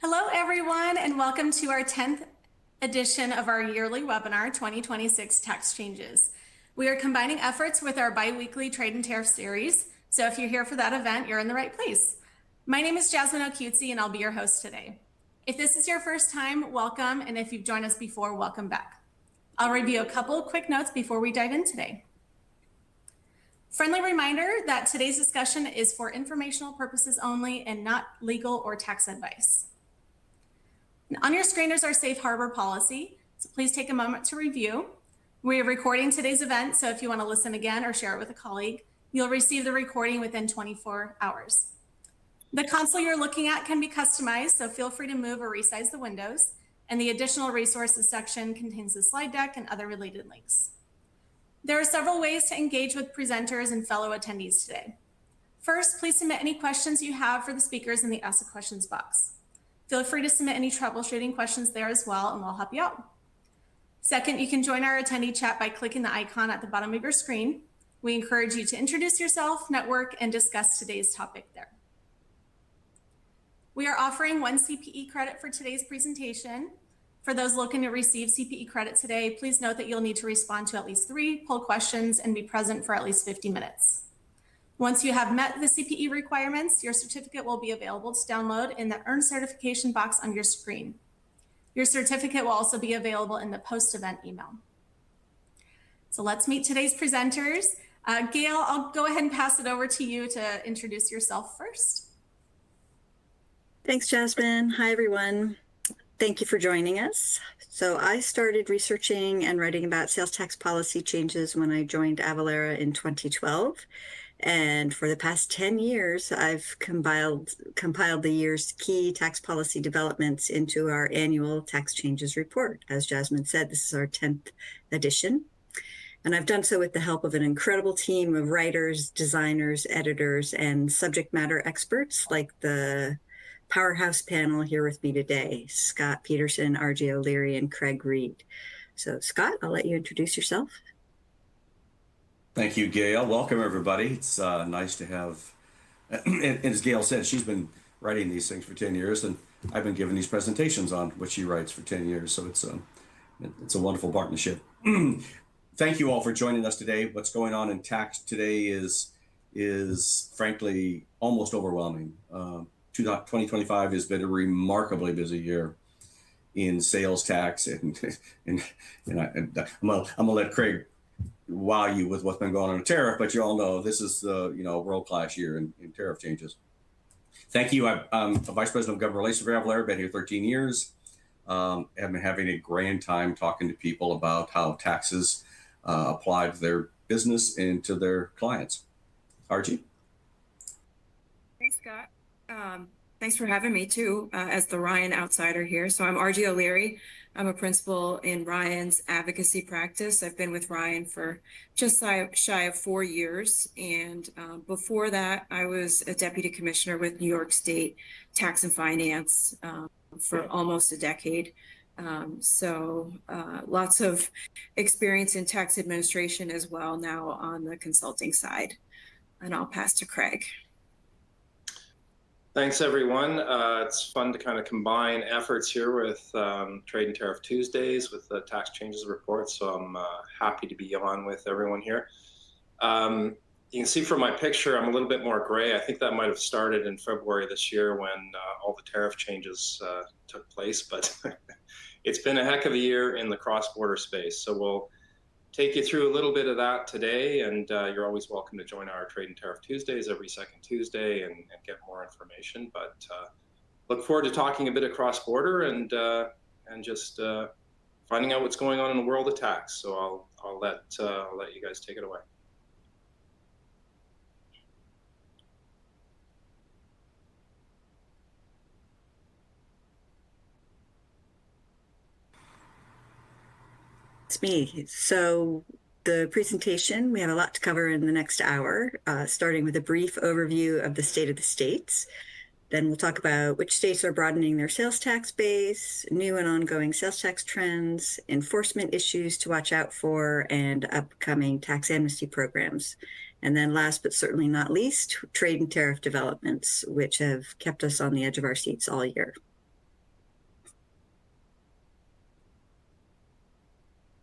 Hello, everyone, and welcome to our 10th edition of our yearly webinar, 2026 Tax Changes. We are combining efforts with our bi-weekly Trade and Tariff series, so if you're here for that event, you're in the right place. My name is Jasmine O'Cutesy, and I'll be your host today. If this is your first time, welcome, and if you've joined us before, welcome back. I'll review a couple of quick notes before we dive in today. Friendly reminder that today's discussion is for informational purposes only and not legal or tax advice. On your screen is our safe harbor policy, so please take a moment to review. We are recording today's event, so if you want to listen again or share it with a colleague, you'll receive the recording within 24 hours. The console you're looking at can be customized, so feel free to move or resize the windows, and the additional resources section contains the slide deck and other related links. There are several ways to engage with presenters and fellow attendees today. First, please submit any questions you have for the speakers in the Ask the Questions box. Feel free to submit any troubleshooting questions there as well, and we'll help you out. Second, you can join our attendee chat by clicking the icon at the bottom of your screen. We encourage you to introduce yourself, network, and discuss today's topic there. We are offering 1 CPE credit for today's presentation. For those looking to receive CPE credit today, please note that you'll need to respond to at least 3 poll questions and be present for at least 50 minutes. Once you have met the CPE requirements, your certificate will be available to download in the Earn Certification box on your screen. Your certificate will also be available in the post-event email. So let's meet today's presenters. Gail, I'll go ahead and pass it over to you to introduce yourself first. Thanks, Jasmine. Hi, everyone. Thank you for joining us. So I started researching and writing about sales tax policy changes when I joined Avalara in 2012. And for the past 10 years, I've compiled the year's key tax policy developments into our annual tax changes report. As Jasmine said, this is our 10th edition. And I've done so with the help of an incredible team of writers, designers, editors, and subject matter experts like the powerhouse panel here with me today, Scott Peterson, Argi O'Leary, and Craig Reed. So Scott, I'll let you introduce yourself. Thank you, Gail. Welcome, everybody. It's nice to have, and as Gail said, she's been writing these things for 10 years, and I've been giving these presentations on what she writes for 10 years, so it's a wonderful partnership. Thank you all for joining us today. What's going on in tax today is frankly almost overwhelming. 2025 has been a remarkably busy year in sales tax, and I'm gonna let Craig wow you with what's been going on in tariff, but you all know this is the world-class year in tariff changes. Thank you. I'm a Vice President of Government Relations for Avalara, been here 13 years. Have been having a grand time talking to people about how taxes apply to their business and to their clients. Argi? Thanks, Scott. Thanks for having me too, as the Ryan outsider here. So I'm Argi O'Leary. I'm a principal in Ryan's advocacy practice. I've been with Ryan for just shy of 4 years. And before that, I was a deputy commissioner with New York State Tax and Finance for almost a decade. So lots of experience in tax administration as well now on the consulting side. And I'll pass to Craig. Thanks, everyone. It's fun to kind of combine efforts here with Trade and Tariff Tuesdays with the tax changes report. So I'm happy to be on with everyone here. You can see from my picture, I'm a little bit more gray. I think that might have started in February this year when all the tariff changes took place. But it's been a heck of a year in the cross-border space. So we'll take you through a little bit of that today, and you're always welcome to join our Trade and Tariff Tuesdays every second Tuesday and get more information. But look forward to talking a bit of cross-border and just finding out what's going on in the world of tax. So I'll let you guys take it away. It's me. So the presentation, we have a lot to cover in the next hour, starting with a brief overview of the state of the states. Then we'll talk about which states are broadening their sales tax base, new and ongoing sales tax trends, enforcement issues to watch out for, and upcoming tax amnesty programs. And then last but certainly not least, trade and tariff developments, which have kept us on the edge of our seats all year.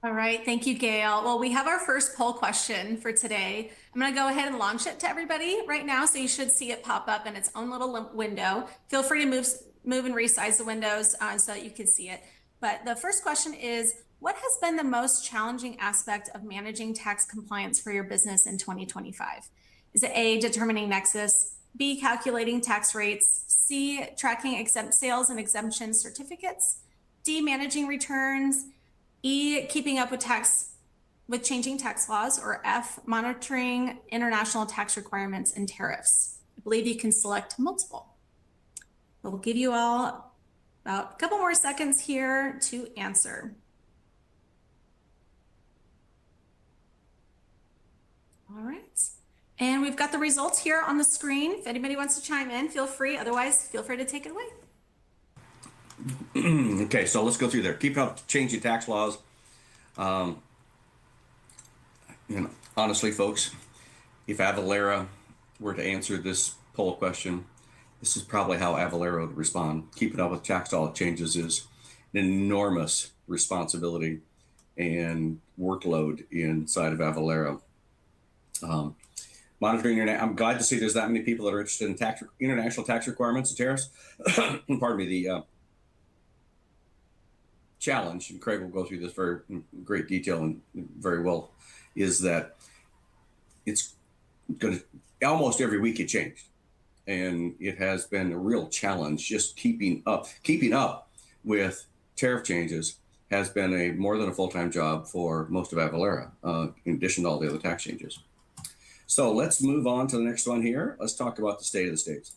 All right, thank you, Gail. Well, we have our first poll question for today. I'm going to go ahead and launch it to everybody right now, so you should see it pop up in its own little window. Feel free to move and resize the windows so that you can see it. But the first question is, what has been the most challenging aspect of managing tax compliance for your business in 2025? Is it A, determining nexus, B, calculating tax rates, C, tracking exempt sales and exemption certificates, D, managing returns, E, keeping up with changing tax laws, or F, monitoring international tax requirements and tariffs? I believe you can select multiple. We'll give you all about a couple more seconds here to answer. All right. And we've got the results here on the screen. If anybody wants to chime in, feel free. Otherwise, feel free to take it away. Okay, so let's go through there. Keep up with changing tax laws. Honestly, folks, if Avalara were to answer this poll question, this is probably how Avalara would respond. Keeping up with tax law changes is an enormous responsibility and workload inside of Avalara. Monitoring, I'm glad to see there's that many people that are interested in international tax requirements and tariffs. Pardon me, the challenge, and Craig will go through this very great detail and very well, is that it's going to, almost every week it changed. And it has been a real challenge just keeping up with tariff changes has been more than a full-time job for most of Avalara, in addition to all the other tax changes. So let's move on to the next one here. Let's talk about the state of the states.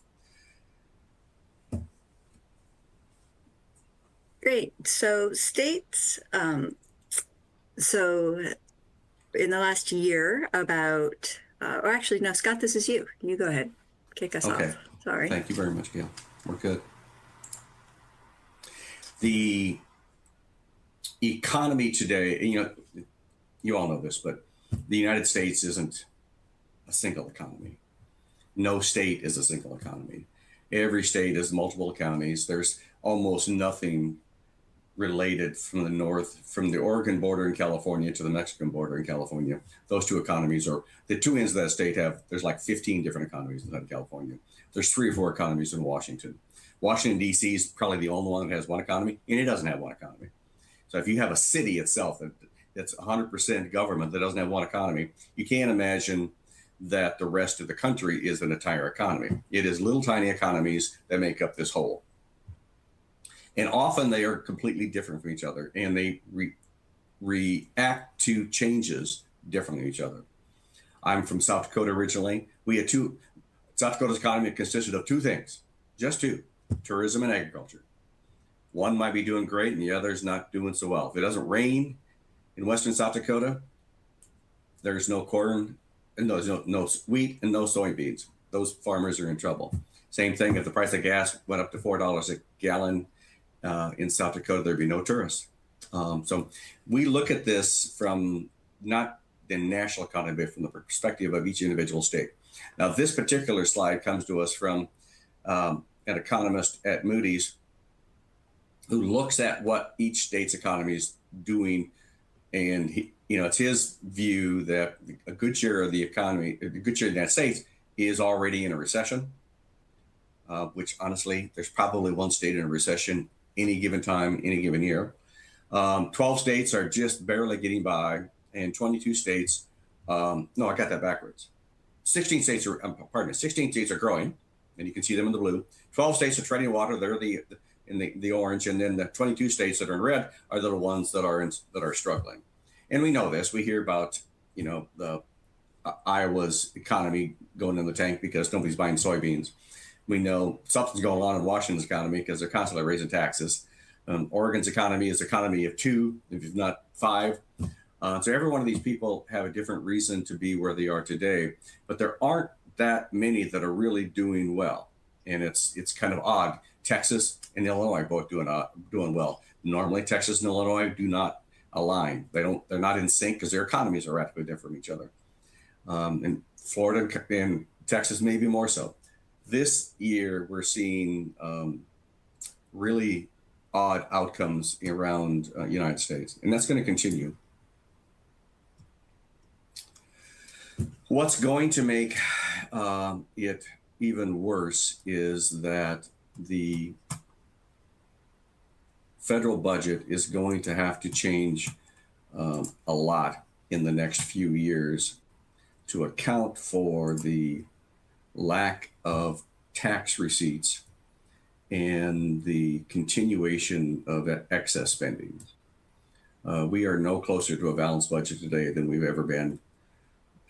Great. So states, so in the last year about, or actually, no, Scott, this is you. You go ahead. Kick us off. Sorry. Thank you very much, Gail. We're good. The economy today, you all know this, but the United States isn't a single economy. No state is a single economy. Every state has multiple economies. There's almost nothing related from the north, from the Oregon border in California to the Mexican border in California. Those two economies are, the two ends of that state there's like 15 different economies inside of California. There's 3 or 4 economies in Washington. Washington, D.C. is probably the only one that has one economy, and it doesn't have one economy. So if you have a city itself that's 100% government that doesn't have one economy, you can't imagine that the rest of the country is an entire economy. It is little tiny economies that make up this whole. And often they are completely different from each other, and they react to changes differently than each other. I'm from South Dakota originally. South Dakota's economy consisted of 2 things, just 2, tourism and agriculture. One might be doing great and the other's not doing so well. If it doesn't rain in western South Dakota, there's no corn, and there's no wheat and no soybeans. Those farmers are in trouble. Same thing if the price of gas went up to $4 a gallon in South Dakota, there'd be no tourists. So we look at this from not the national economy, but from the perspective of each individual state. Now, this particular slide comes to us from an economist at Moody's who looks at what each state's economy is doing. And it's his view that a good share of the economy, a good share of the United States is already in a recession, which honestly, there's probably one state in a recession any given time, any given year. 12 states are just barely getting by, and 22 states, no, I got that backwards. 16 states are growing, and you can see them in the blue. 12 states are treading water, they're in the orange, and then the 22 states that are in red are the ones that are struggling. And we know this. We hear about the Iowa's economy going in the tank because nobody's buying soybeans. We know something's going on in Washington's economy because they're constantly raising taxes. Oregon's economy is an economy of 2, if not 5. So every one of these people have a different reason to be where they are today, but there aren't that many that are really doing well. And it's kind of odd. Texas and Illinois both doing well. Normally, Texas and Illinois do not align. They're not in sync because their economies are radically different from each other. And Florida and Texas maybe more so. This year, we're seeing really odd outcomes around United States, and that's going to continue. What's going to make it even worse is that the federal budget is going to have to change a lot in the next few years to account for the lack of tax receipts and the continuation of excess spending. We are no closer to a balanced budget today than we've ever been,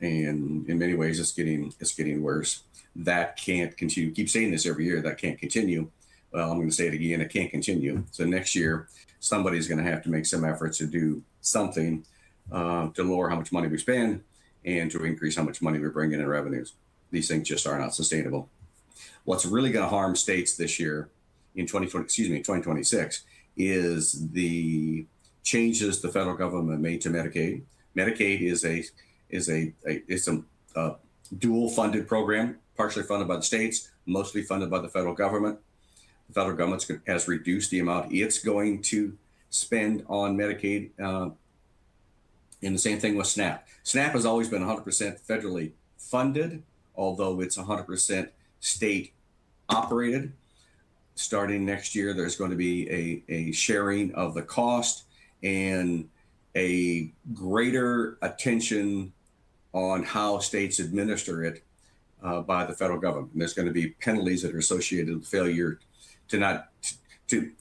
and in many ways, it's getting worse. That can't continue. Keep saying this every year. That can't continue. Well, I'm going to say it again. It can't continue. So next year, somebody's going to have to make some efforts to do something to lower how much money we spend and to increase how much money we bring in revenues. These things just are not sustainable. What's really going to harm states this year in 2026 is the changes the federal government made to Medicaid. Medicaid is a dual funded program, partially funded by the states, mostly funded by the federal government. The federal government has reduced the amount it's going to spend on Medicaid. And the same thing with SNAP. SNAP has always been 100% federally funded, although it's 100% state operated. Starting next year, there's going to be a sharing of the cost and a greater attention on how states administer it by the federal government. And there's going to be penalties that are associated with failure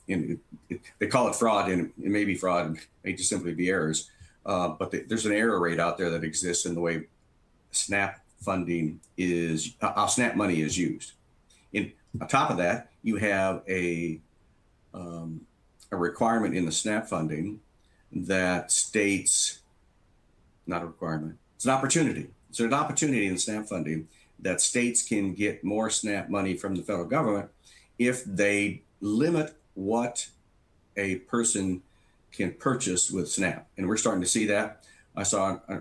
they call it fraud, and it may be fraud, it may just simply be errors. But there's an error rate out there that exists in the way SNAP funding is, how SNAP money is used. On top of that, you have a requirement in the SNAP funding that states, not a requirement, it's an opportunity. So an opportunity in SNAP funding that states can get more SNAP money from the federal government if they limit what a person can purchase with SNAP. And we're starting to see that. I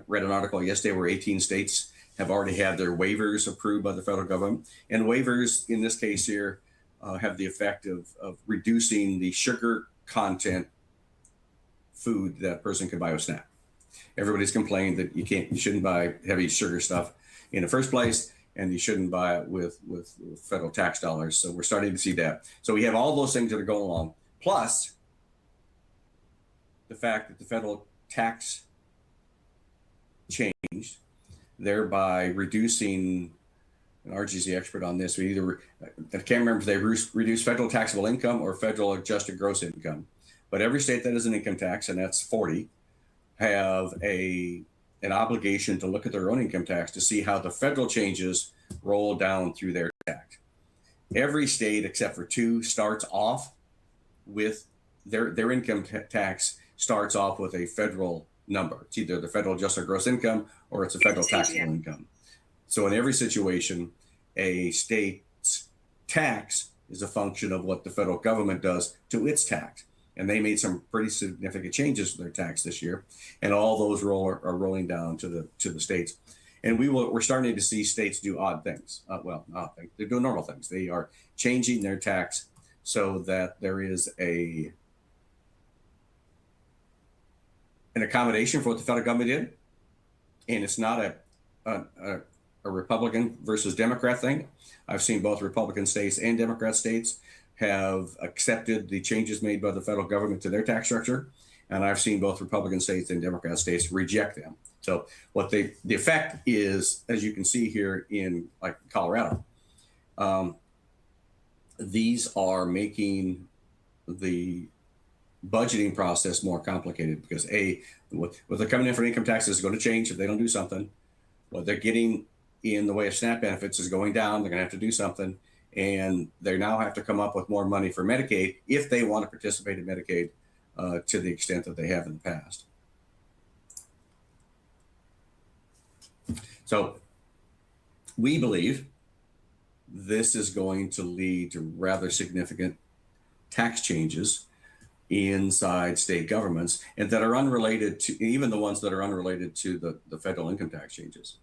read an article yesterday where 18 states have already had their waivers approved by the federal government. And waivers in this case here have the effect of reducing the sugar content food that a person could buy with SNAP. Everybody's complained that you shouldn't buy heavy sugar stuff in the first place, and you shouldn't buy it with federal tax dollars. So we're starting to see that. So we have all those things that are going along, plus the fact that the federal tax changed, thereby reducing, and Argi's the expert on this, I can't remember if they reduced federal taxable income or federal adjusted gross income. But every state that has an income tax, and that's 40, have an obligation to look at their own income tax to see how the federal changes roll down through their tax. Every state except for 2 starts off with their income tax starts off with a federal number. It's either the federal adjusted gross income or it's a federal taxable income. So in every situation, a state's tax is a function of what the federal government does to its tax. And they made some pretty significant changes to their tax this year, and all those are rolling down to the states. And we're starting to see states do odd things. Odd things. They're doing normal things. They are changing their tax so that there is an accommodation for what the federal government did, and it's not a Republican versus Democrat thing. I've seen both Republican states and Democrat states have accepted the changes made by the federal government to their tax structure. And I've seen both Republican states and Democrat states reject them. So what the effect is, as you can see here in like Colorado, these are making the budgeting process more complicated because what they're coming in for income taxes is going to change if they don't do something. What they're getting in the way of SNAP benefits is going down. They're going to have to do something. And they now have to come up with more money for Medicaid if they want to participate in Medicaid to the extent that they have in the past. So we believe this is going to lead to rather significant tax changes inside state governments, and that are unrelated to, even the ones that are unrelated to the federal income tax changes.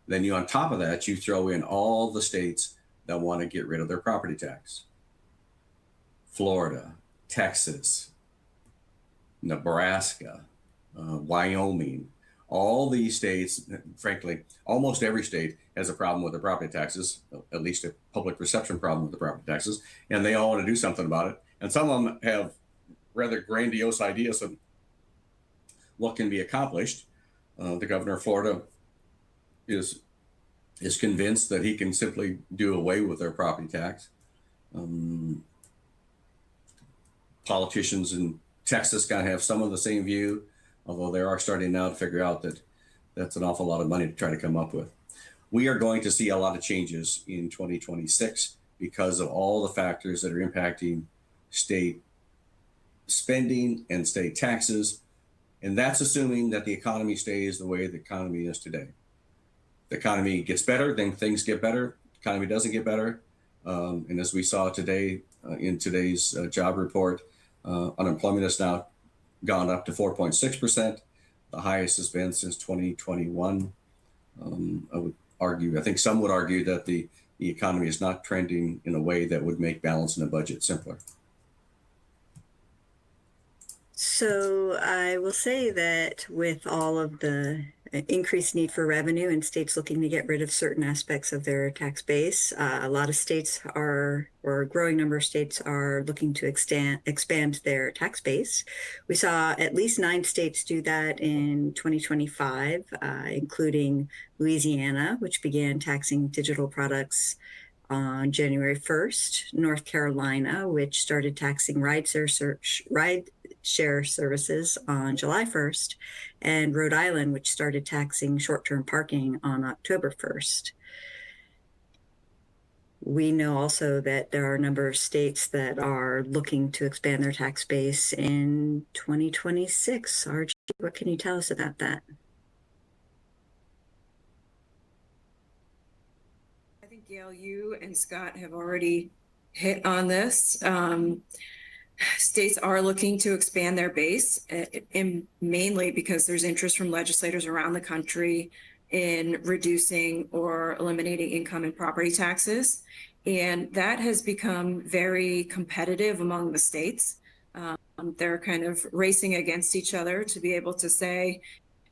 Then on top of that, you throw in all the states that want to get rid of their property tax. Florida, Texas, Nebraska, Wyoming, all these states, frankly, almost every state has a problem with the property taxes, at least a public perception problem with the property taxes, and they all want to do something about it. And some of them have rather grandiose ideas of what can be accomplished. The governor of Florida is convinced that he can simply do away with their property tax. Politicians in Texas kind of have some of the same view, although they are starting now to figure out that that's an awful lot of money to try to come up with. We are going to see a lot of changes in 2026 because of all the factors that are impacting state spending and state taxes. And that's assuming that the economy stays the way the economy is today. If the economy gets better, then things get better. The economy doesn't get better. And as we saw today in today's job report, unemployment has now gone up to 4.6%, the highest has been since 2021. I would argue, I think some would argue that the economy is not trending in a way that would make balancing a budget simpler. So I will say that with all of the increased need for revenue and states looking to get rid of certain aspects of their tax base, a lot of states are, or a growing number of states are looking to expand their tax base. We saw at least 9 states do that in 2025, including Louisiana, which began taxing digital products on January 1st, North Carolina, which started taxing rideshare services on July 1st, and Rhode Island, which started taxing short-term parking on October 1st. We know also that there are a number of states that are looking to expand their tax base in 2026. Argi, what can you tell us about that? I think, Gail, you and Scott have already hit on this. States are looking to expand their base, and mainly because there's interest from legislators around the country in reducing or eliminating income and property taxes. And that has become very competitive among the states. They're kind of racing against each other to be able to say,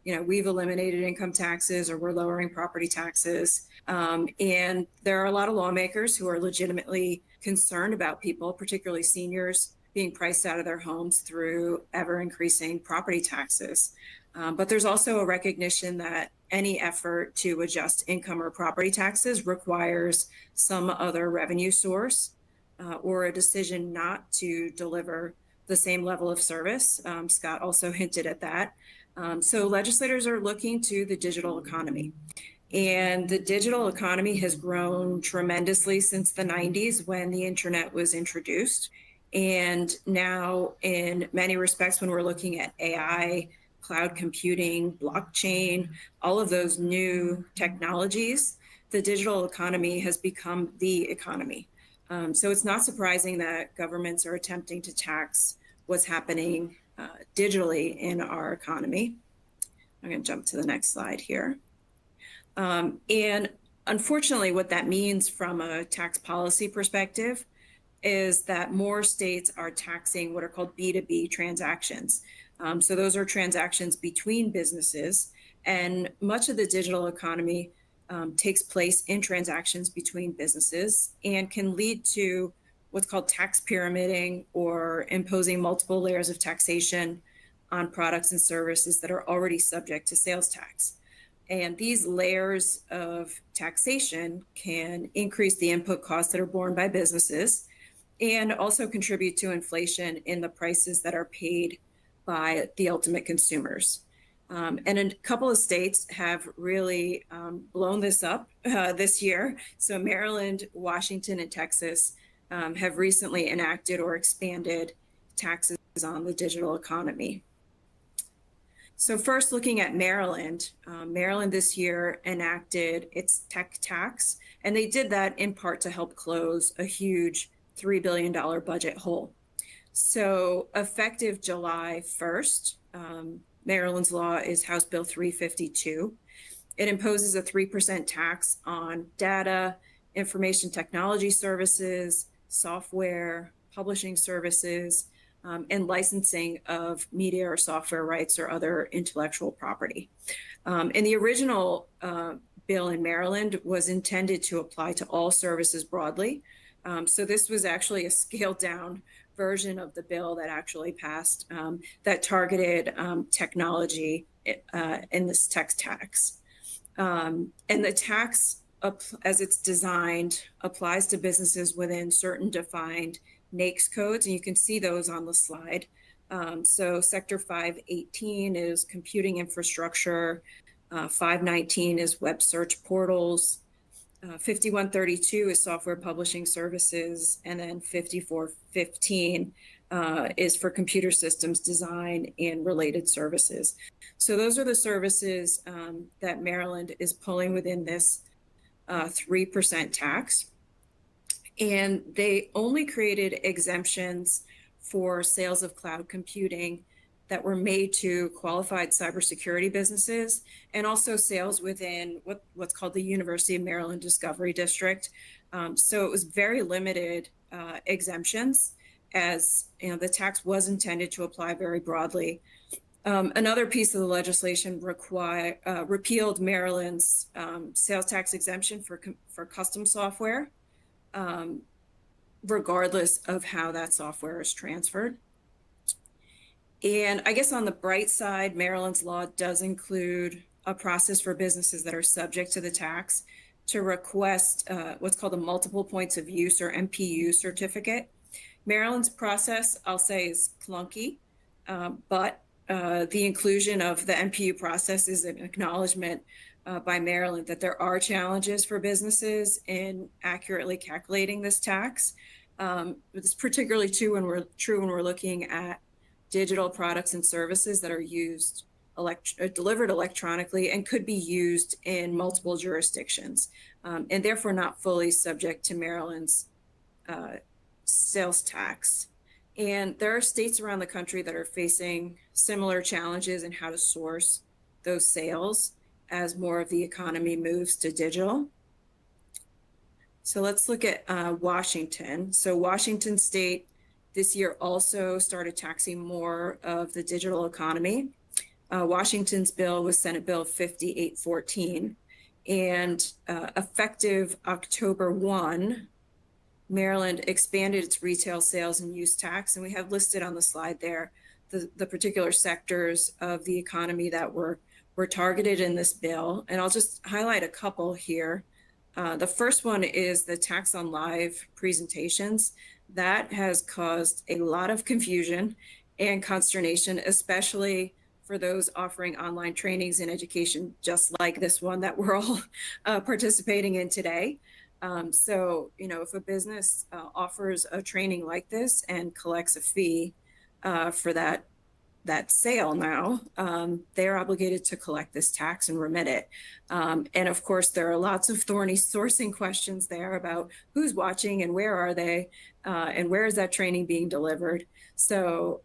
you know, we've eliminated income taxes or we're lowering property taxes. And there are a lot of lawmakers who are legitimately concerned about people, particularly seniors, being priced out of their homes through ever increasing property taxes. But there's also a recognition that any effort to adjust income or property taxes requires some other revenue source or a decision not to deliver the same level of service. Scott also hinted at that. So legislators are looking to the digital economy. And the digital economy has grown tremendously since the 90s when the internet was introduced. And now, in many respects, when we're looking at AI, cloud computing, blockchain, all of those new technologies, the digital economy has become the economy. So it's not surprising that governments are attempting to tax what's happening digitally in our economy. I'm going to jump to the next slide here. And unfortunately, what that means from a tax policy perspective is that more states are taxing what are called B2B transactions. So those are transactions between businesses, and much of the digital economy takes place in transactions between businesses and can lead to what's called tax pyramiding or imposing multiple layers of taxation on products and services that are already subject to sales tax. And these layers of taxation can increase the input costs that are borne by businesses and also contribute to inflation in the prices that are paid by the ultimate consumers. And a couple of states have really blown this up this year. So Maryland, Washington, and Texas have recently enacted or expanded taxes on the digital economy. So first, looking at Maryland, Maryland this year enacted its tech tax, and they did that in part to help close a huge $3 billion budget hole. So effective July 1st, Maryland's law is House Bill 352. It imposes a 3% tax on data, information technology services, software, publishing services, and licensing of media or software rights or other intellectual property. And the original bill in Maryland was intended to apply to all services broadly. So this was actually a scaled down version of the bill that actually passed that targeted technology in this tech tax. And the tax, as it's designed, applies to businesses within certain defined NAICS codes, and you can see those on the slide. So Sector 518 is computing infrastructure, 519 is web search portals, 5132 is software publishing services, and then 5415 is for computer systems design and related services. So those are the services that Maryland is pulling within this 3% tax. And they only created exemptions for sales of cloud computing that were made to qualified cybersecurity businesses, and also sales within what's called the University of Maryland Discovery District. So it was very limited exemptions, as the tax was intended to apply very broadly. Another piece of the legislation repealed Maryland's sales tax exemption for custom software, regardless of how that software is transferred. And I guess on the bright side, Maryland's law does include a process for businesses that are subject to the tax to request what's called a multiple points of use, or MPU certificate. Maryland's process, I'll say, is clunky, but the inclusion of the MPU process is an acknowledgement by Maryland that there are challenges for businesses in accurately calculating this tax. It's particularly true when we're looking at digital products and services that are used delivered electronically and could be used in multiple jurisdictions, and therefore not fully subject to Maryland's sales tax. And there are states around the country that are facing similar challenges in how to source those sales as more of the economy moves to digital. So let's look at Washington. So Washington State this year also started taxing more of the digital economy. Washington's bill was Senate Bill 5814, and effective October 1, Maryland expanded its retail sales and use tax, and we have listed on the slide there the particular sectors of the economy that were targeted in this bill. And I'll just highlight a couple here. The first one is the tax on live presentations. That has caused a lot of confusion and consternation, especially for those offering online trainings and education, just like this one that we're all participating in today. So, if a business offers a training like this and collects a fee for that sale now, they're obligated to collect this tax and remit it. And of course, there are lots of thorny sourcing questions there about who's watching and where are they, and where is that training being delivered. So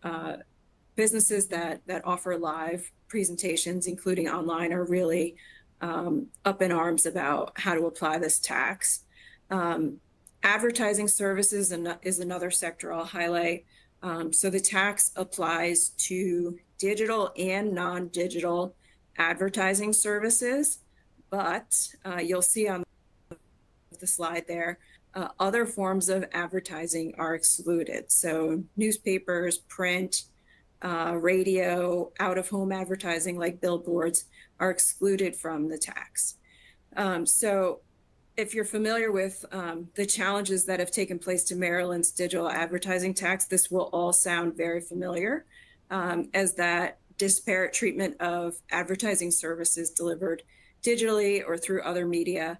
businesses that offer live presentations, including online, are really up in arms about how to apply this tax. Advertising services is another sector I'll highlight. So the tax applies to digital and non-digital advertising services, but you'll see on the slide there, other forms of advertising are excluded. So newspapers, print, radio, out-of-home advertising like billboards are excluded from the tax. So if you're familiar with the challenges that have taken place to Maryland's digital advertising tax, this will all sound very familiar, as that disparate treatment of advertising services delivered digitally or through other media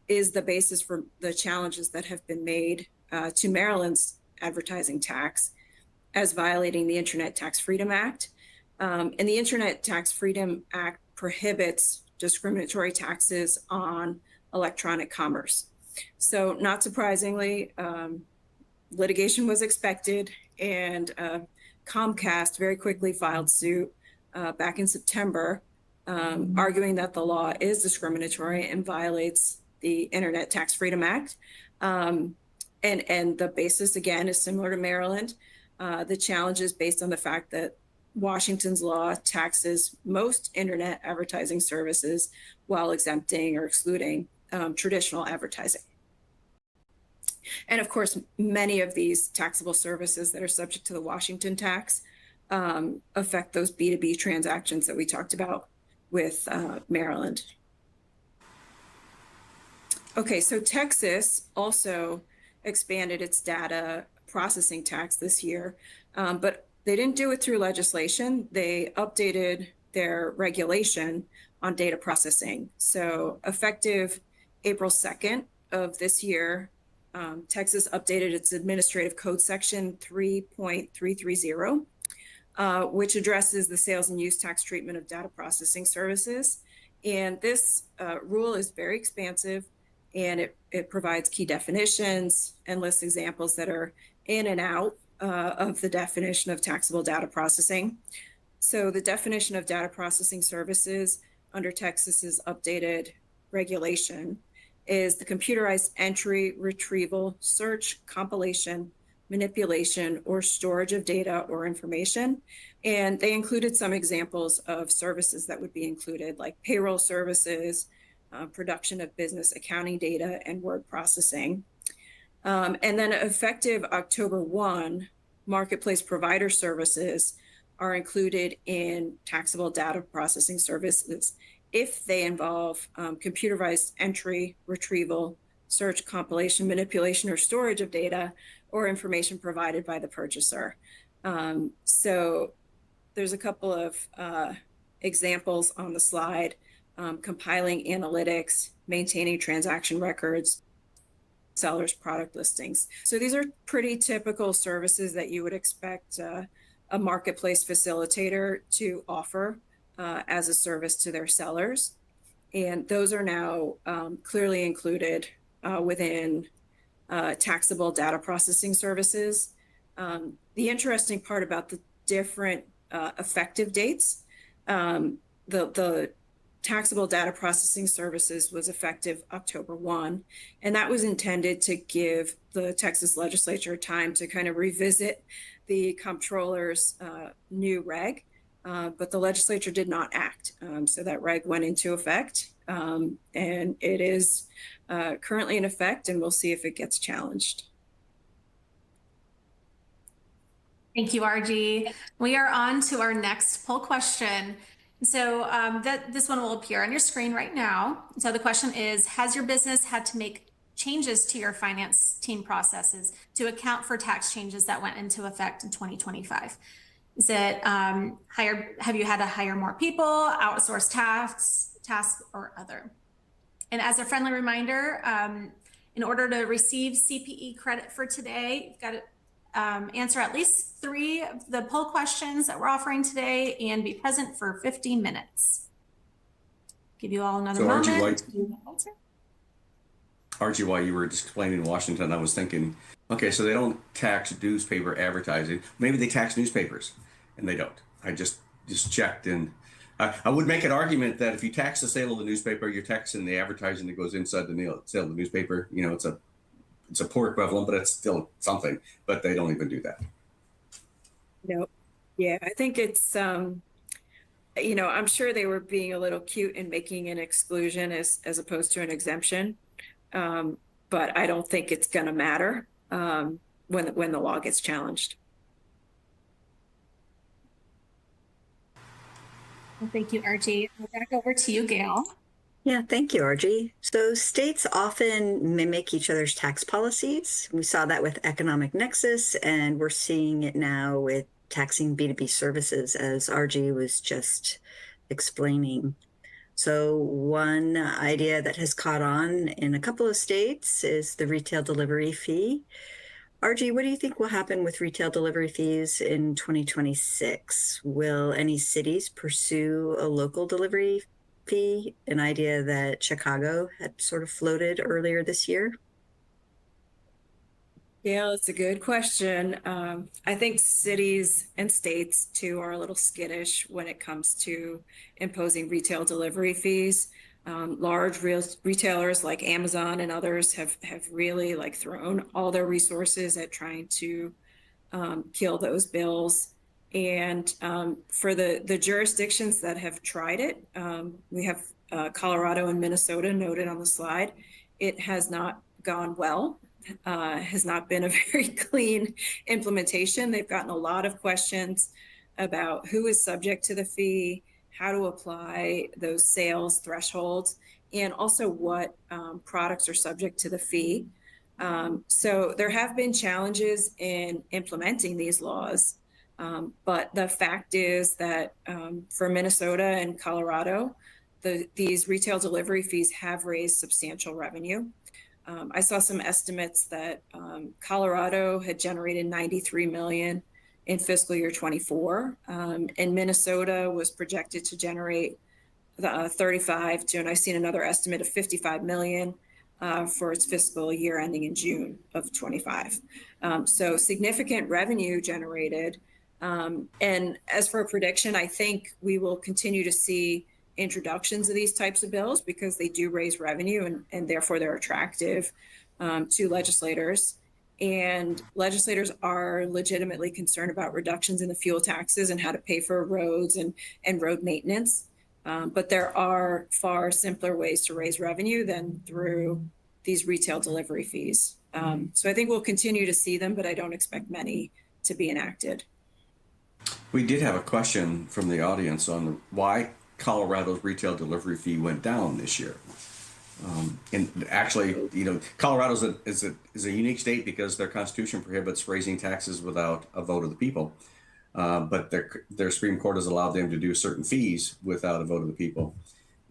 is the basis for the challenges that have been made to Maryland's advertising tax as violating the Internet Tax Freedom Act. And the Internet Tax Freedom Act prohibits discriminatory taxes on electronic commerce. So not surprisingly, litigation was expected, and Comcast very quickly filed suit back in September, arguing that the law is discriminatory and violates the Internet Tax Freedom Act. And the basis, again, is similar to Maryland. The challenge is based on the fact that Washington's law taxes most internet advertising services while exempting or excluding traditional advertising. And of course, many of these taxable services that are subject to the Washington tax affect those B2B transactions that we talked about with Maryland. Okay, so Texas also expanded its data processing tax this year, but they didn't do it through legislation. They updated their regulation on data processing. So effective April 2nd of this year, Texas updated its administrative code section 3.330, which addresses the sales and use tax treatment of data processing services. And this rule is very expansive, and it provides key definitions and lists examples that are in and out of the definition of taxable data processing. So the definition of data processing services under Texas's updated regulation is the computerized entry, retrieval, search, compilation, manipulation, or storage of data or information. And they included some examples of services that would be included, like payroll services, production of business accounting data, and word processing. And then effective October 1, marketplace provider services are included in taxable data processing services if they involve computerized entry, retrieval, search, compilation, manipulation, or storage of data or information provided by the purchaser. So there's a couple of examples on the slide: compiling analytics, maintaining transaction records, sellers' product listings. So these are pretty typical services that you would expect a marketplace facilitator to offer as a service to their sellers. And those are now clearly included within taxable data processing services. The interesting part about the different effective dates, the taxable data processing services was effective October 1, and that was intended to give the Texas legislature time to kind of revisit the comptroller's new reg, but the legislature did not act. So that reg went into effect, and it is currently in effect, and we'll see if it gets challenged. Thank you, Argi. We are on to our next poll question. So this one will appear on your screen right now. So the question is, has your business had to make changes to your finance team processes to account for tax changes that went into effect in 2025? Is it have you had to hire more people, outsource tasks, or other? And as a friendly reminder, in order to receive CPE credit for today, you've got to answer at least 3 of the poll questions that we're offering today and be present for 15 minutes. Give you all another moment. Argi, while you were explaining Washington, I was thinking, okay, so they don't tax newspaper advertising. Maybe they tax newspapers, and they don't. I just checked, and I would make an argument that if you tax the sale of the newspaper, you're taxing the advertising that goes inside the sale of the newspaper. You know, it's a poor equivalent, but it's still something. But they don't even do that. No, yeah, I think it's you know, I'm sure they were being a little cute in making an exclusion as opposed to an exemption, but I don't think it's going to matter when the law gets challenged. Well, thank you, Argi. Back over to you, Gail. Yeah, thank you, Argi. So states often mimic each other's tax policies. We saw that with economic nexus, and we're seeing it now with taxing B2B services, as Argi was just explaining. So one idea that has caught on in a couple of states is the retail delivery fee. Argi, what do you think will happen with retail delivery fees in 2026? Will any cities pursue a local delivery fee, an idea that Chicago had sort of floated earlier this year? Yeah, that's a good question. I think cities and states too are a little skittish when it comes to imposing retail delivery fees. Large retailers like Amazon and others have really thrown all their resources at trying to kill those bills. And for the jurisdictions that have tried it, we have Colorado and Minnesota noted on the slide. It has not gone well, has not been a very clean implementation. They've gotten a lot of questions about who is subject to the fee, how to apply those sales thresholds, and also what products are subject to the fee. So there have been challenges in implementing these laws. But the fact is that for Minnesota and Colorado, these retail delivery fees have raised substantial revenue. I saw some estimates that Colorado had generated $93 million in fiscal year 24, and Minnesota was projected to generate 35 to, and I've seen another estimate of 55 million for its fiscal year ending in June of 25. So significant revenue generated. And as for a prediction, I think we will continue to see introductions of these types of bills because they do raise revenue and therefore they're attractive to legislators. And legislators are legitimately concerned about reductions in the fuel taxes and how to pay for roads and road maintenance. But there are far simpler ways to raise revenue than through these retail delivery fees. So I think we'll continue to see them, but I don't expect many to be enacted. We did have a question from the audience on why Colorado's retail delivery fee went down this year. And actually, you know, Colorado is a unique state because their constitution prohibits raising taxes without a vote of the people. But their Supreme Court has allowed them to do certain fees without a vote of the people.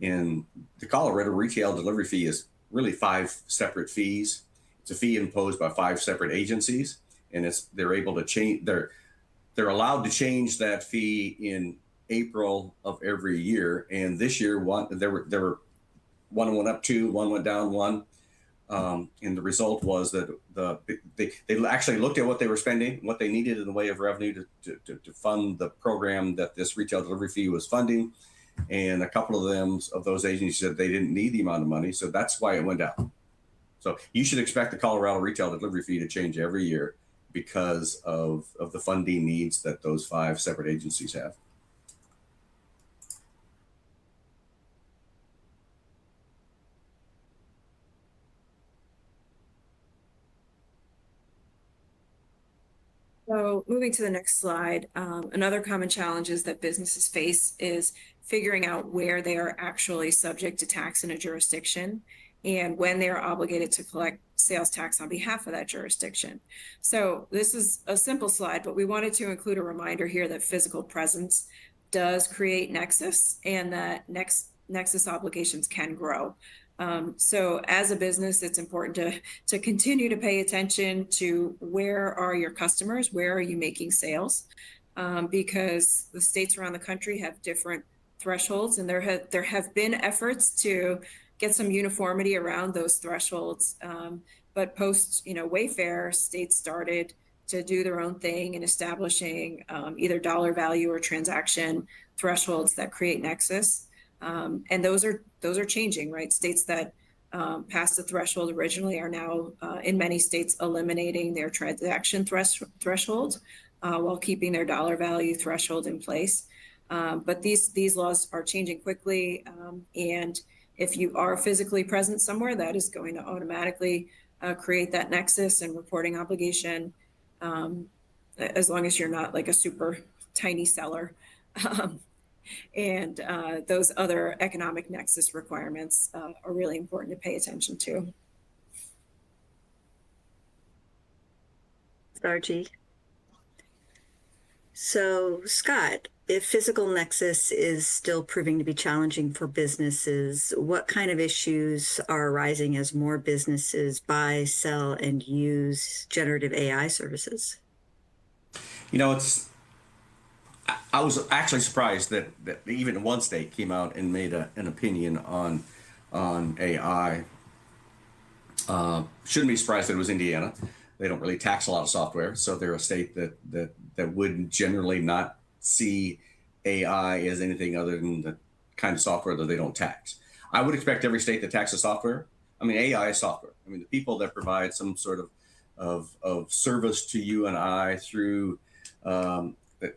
And the Colorado retail delivery fee is really 5 separate fees. It's a fee imposed by 5 separate agencies, and they're able to change. They're allowed to change that fee in April of every year. And this year, one went up 2, one went down 1. And the result was that they actually looked at what they were spending, what they needed in the way of revenue to fund the program that this retail delivery fee was funding. And a couple of those agencies said they didn't need the amount of money. So that's why it went down. So you should expect the Colorado retail delivery fee to change every year because of the funding needs that those 5 separate agencies have. So moving to the next slide, another common challenges that businesses face is figuring out where they are actually subject to tax in a jurisdiction and when they are obligated to collect sales tax on behalf of that jurisdiction. So this is a simple slide, but we wanted to include a reminder here that physical presence does create nexus and that nexus obligations can grow. So as a business, it's important to continue to pay attention to where are your customers, where are you making sales, because the states around the country have different thresholds, and there have been efforts to get some uniformity around those thresholds. But post Wayfair, states started to do their own thing in establishing either dollar value or transaction thresholds that create nexus. And those are changing, right? States that passed the threshold originally are now, in many states, eliminating their transaction threshold while keeping their dollar value threshold in place. But these laws are changing quickly, and if you are physically present somewhere, that is going to automatically create that nexus and reporting obligation, as long as you're not like a super tiny seller. And those other economic nexus requirements are really important to pay attention to. Argi. So, Scott, if physical nexus is still proving to be challenging for businesses, what kind of issues are arising as more businesses buy, sell, and use generative AI services? You know, I was actually surprised that even one state came out and made an opinion on AI. Shouldn't be surprised that it was Indiana. They don't really tax a lot of software, so they're a state that would generally not see AI as anything other than the kind of software that they don't tax. I would expect every state that taxes software. I mean, AI is software. I mean, the people that provide some sort of of service to you and I through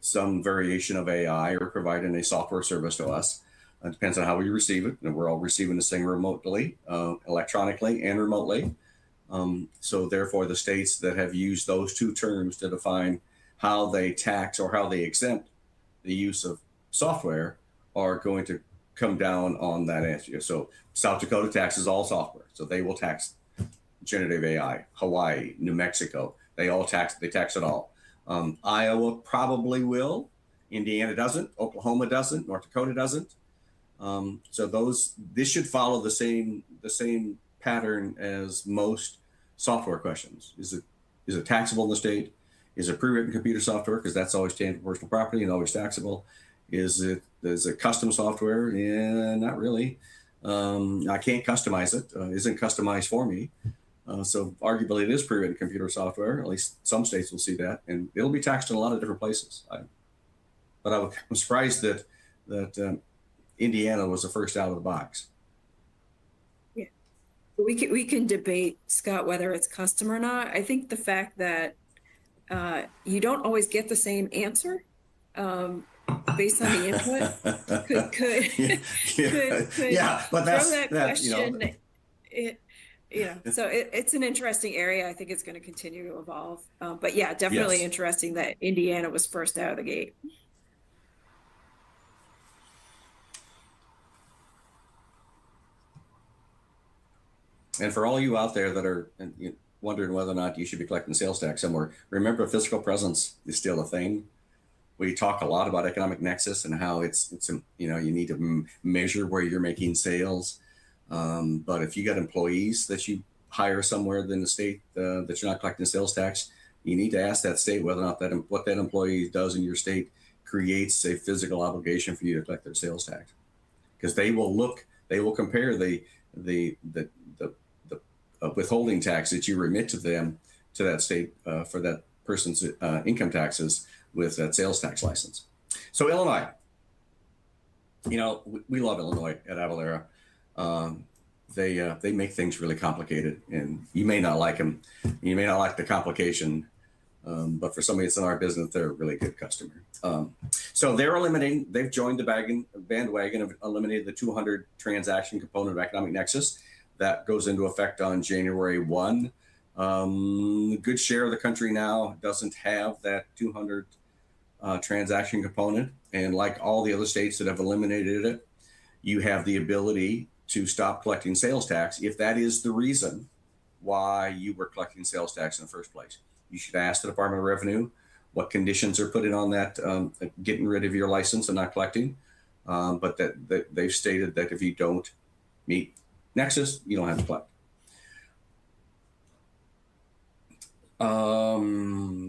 some variation of AI or providing a software service to us. It depends on how we receive it. And we're all receiving this thing remotely, electronically and remotely. So therefore, the states that have used those two terms to define how they tax or how they exempt the use of software are going to come down on that answer. So South Dakota taxes all software. So they will tax generative AI. Hawaii, New Mexico, they tax it all. Iowa probably will. Indiana doesn't. Oklahoma doesn't. North Dakota doesn't. So this should follow the same pattern as most software questions. Is it taxable in the state? Is it pre-written computer software? Because that's always tangible personal property and always taxable. Is it custom software? Yeah, not really. I can't customize it. Isn't customized for me. So arguably it is pre-written computer software. At least some states will see that, and it'll be taxed in a lot of different places. But I'm surprised that Indiana was the first out of the box. Yeah, we can debate, Scott, whether it's custom or not. I think the fact that you don't always get the same answer based on the input could yeah, but throw that question. So it's an interesting area. I think it's going to continue to evolve. But yeah, definitely interesting that Indiana was first out of the gate. And for all you out there that are wondering whether or not you should be collecting sales tax somewhere, remember physical presence is still a thing. We talk a lot about economic nexus and how it's you need to measure where you're making sales. But if you got employees that you hire somewhere in the state that you're not collecting sales tax, you need to ask that state whether or not what that employee does in your state creates a physical obligation for you to collect their sales tax, because they will compare the withholding tax that you remit to them, to that state for that person's income taxes with that sales tax license. So Illinois, we love Illinois at Avalara. They make things really complicated, and you may not like them. You may not like the complication, but for somebody that's in our business, they're a really good customer. So they've joined the bandwagon of eliminating the 200 transaction component of economic nexus. That goes into effect on January 1. A good share of the country now doesn't have that 200 transaction component. And like all the other states that have eliminated it, you have the ability to stop collecting sales tax if that is the reason why you were collecting sales tax in the first place. You should ask the Department of Revenue what conditions are put in on that, getting rid of your license and not collecting. But that they've stated that if you don't meet Nexus, you don't have to collect.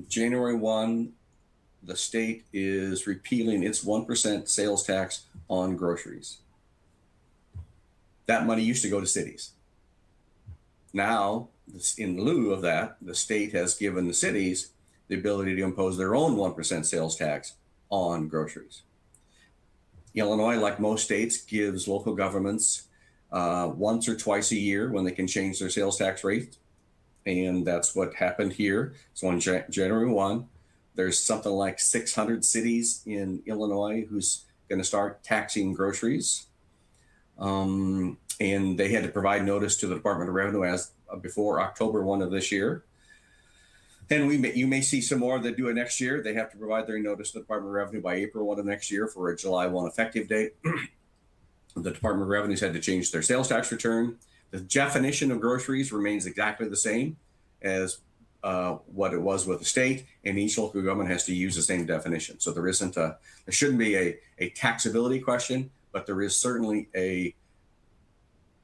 January 1, the state is repealing its 1% sales tax on groceries. That money used to go to cities. Now, in lieu of that, the state has given the cities the ability to impose their own 1% sales tax on groceries. Illinois, like most states, gives local governments once or twice a year when they can change their sales tax rate. And that's what happened here. So on January 1, there's something like 600 cities in Illinois who's going to start taxing groceries. And they had to provide notice to the Department of Revenue as before October 1 of this year. And you may see some more that do it next year. They have to provide their notice to the Department of Revenue by April 1 of next year for a July 1 effective date. The Department of Revenue's had to change their sales tax return. The definition of groceries remains exactly the same as what it was with the state, and each local government has to use the same definition. So there shouldn't be a taxability question, but there is certainly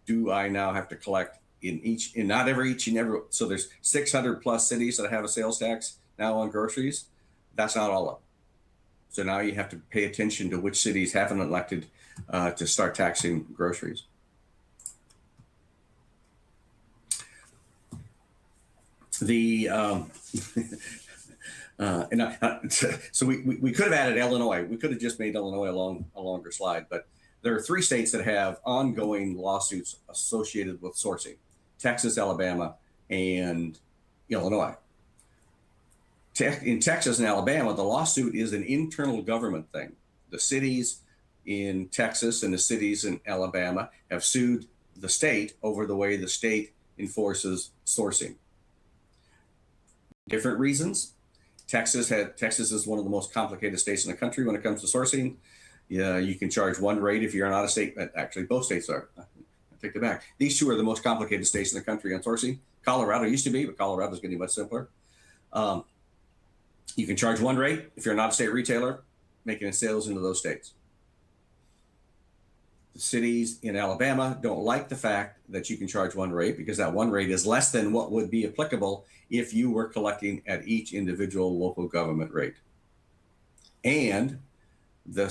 do I now have to collect so there's 600 plus cities that have a sales tax now on groceries. That's not all of them. So now you have to pay attention to which cities haven't elected to start taxing groceries. So we could have added Illinois. We could have just made Illinois a longer slide, but there are 3 states that have ongoing lawsuits associated with sourcing: Texas, Alabama, and Illinois. In Texas and Alabama, the lawsuit is an internal government thing. The cities in Texas and the cities in Alabama have sued the state over the way the state enforces sourcing. Different reasons. Texas is one of the most complicated states in the country when it comes to sourcing. Yeah, you can charge one rate if you're an out-of-state. Actually, both states are. I take it back. These two are the most complicated states in the country on sourcing. Colorado used to be, but Colorado is getting much simpler. You can charge one rate if you're an out-of-state retailer making sales into those states. The cities in Alabama don't like the fact that you can charge one rate because that one rate is less than what would be applicable if you were collecting at each individual local government rate. And the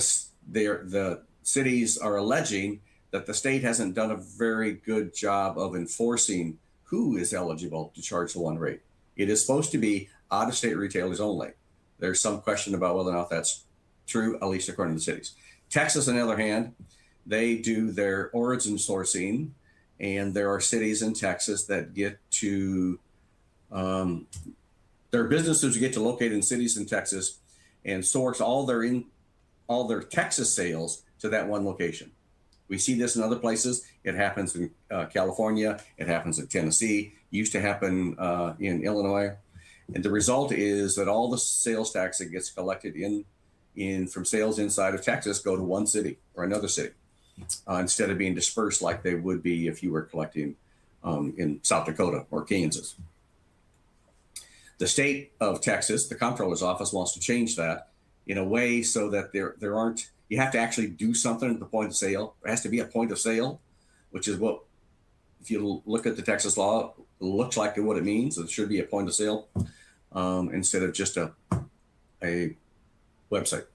cities are alleging that the state hasn't done a very good job of enforcing who is eligible to charge the one rate. It is supposed to be out-of-state retailers only. There's some question about whether or not that's true, at least according to the cities. Texas, on the other hand, they do their origin sourcing, and there are cities in Texas that get to, there are businesses who get to locate in cities in Texas and source all their Texas sales to that one location. We see this in other places. It happens in California. It happens in Tennessee. It used to happen in Illinois. And the result is that all the sales tax that gets collected from sales inside of Texas go to one city or another city instead of being dispersed like they would be if you were collecting in South Dakota or Kansas. The state of Texas, the comptroller's office, wants to change that in a way so that there aren't, you have to actually do something at the point of sale. There has to be a point of sale, which is what, if you look at the Texas law, it looks like what it means. It should be a point of sale instead of just a website.